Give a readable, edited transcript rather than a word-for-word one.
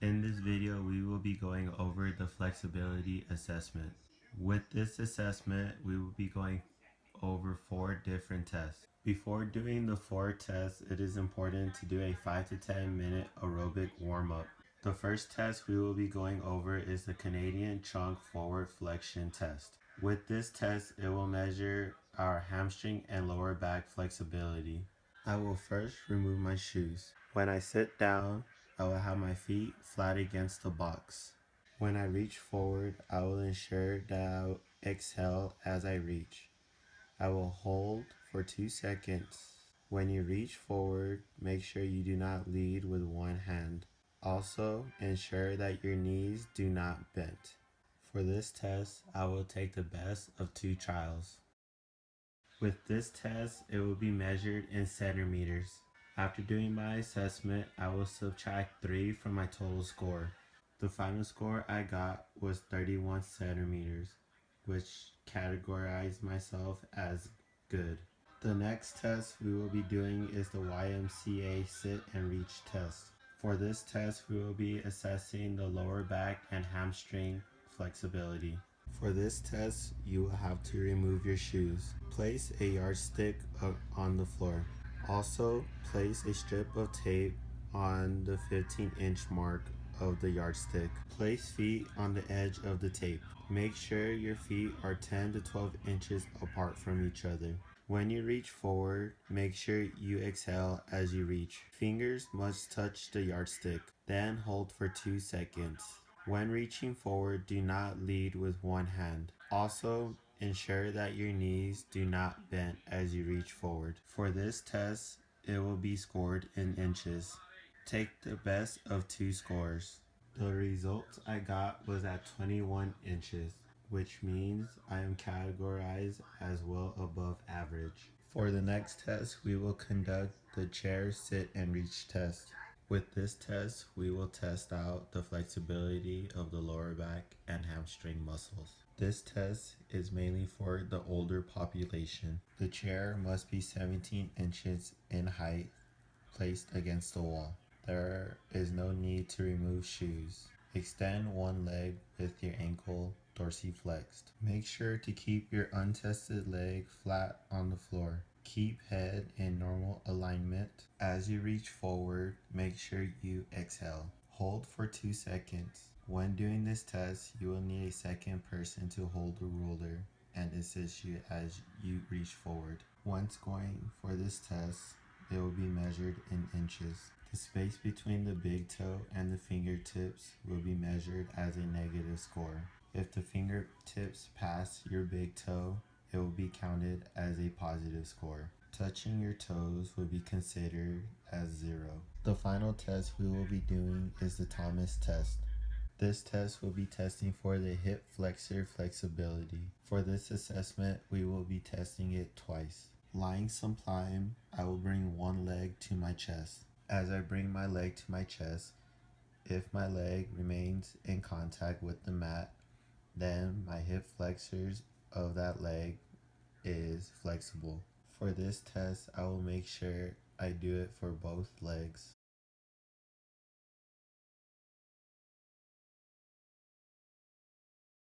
In this video, we will be going over the flexibility assessment. With this assessment, we will be going over 4 different tests. Before doing the 4 tests, it is important to do a 5 to 10 minute aerobic warm-up. The first test we will be going over is the Canadian trunk forward flexion test. With this test, it will measure our hamstring and lower back flexibility. I will first remove my shoes. When I sit down, I will have my feet flat against the box. When I reach forward, I will ensure that I will exhale as I reach. I will hold for 2 seconds. When you reach forward, make sure you do not lead with one hand. Also, ensure that your knees do not bend. For this test, I will take the best of 2 trials. With this test, it will be measured in centimeters. After doing my assessment, I will subtract 3 from my total score. The final score I got was 31 centimeters, which categorized myself as good. The next test we will be doing is the YMCA sit and reach test. For this test, we will be assessing the lower back and hamstring flexibility. For this test, you will have to remove your shoes. Place a yardstick on the floor. Also, place a strip of tape on the 15-inch mark of the yardstick. Place feet on the edge of the tape. Make sure your feet are 10 to 12 inches apart from each other. When you reach forward, make sure you exhale as you reach. Fingers must touch the yardstick, then hold for 2 seconds. When reaching forward, do not lead with one hand. Also, ensure that your knees do not bend as you reach forward. For this test, it will be scored in inches. Take the best of 2 scores. The result I got was at 21 inches, which means I am categorized as well above average. For the next test, we will conduct the chair, sit, and reach test. With this test, we will test out the flexibility of the lower back and hamstring muscles. This test is mainly for the older population. The chair must be 17 inches in height, placed against the wall. There is no need to remove shoes. Extend one leg with your ankle dorsiflexed. Make sure to keep your untested leg flat on the floor. Keep head in normal alignment. As you reach forward, make sure you exhale. Hold for 2 seconds. When doing this test, you will need a second person to hold the ruler and assist you as you reach forward. Once going for this test, it will be measured in inches. The space between the big toe and the fingertips will be measured as a negative score. If the fingertips pass your big toe, it will be counted as a positive score. Touching your toes will be considered as 0. The final test we will be doing is the Thomas test. This test will be testing for the hip flexor flexibility. For this assessment, we will be testing it twice. Lying supine, I will bring one leg to my chest. As I bring my leg to my chest, if my leg remains in contact with the mat, then my hip flexors of that leg is flexible. For this test, I will make sure I do it for both legs.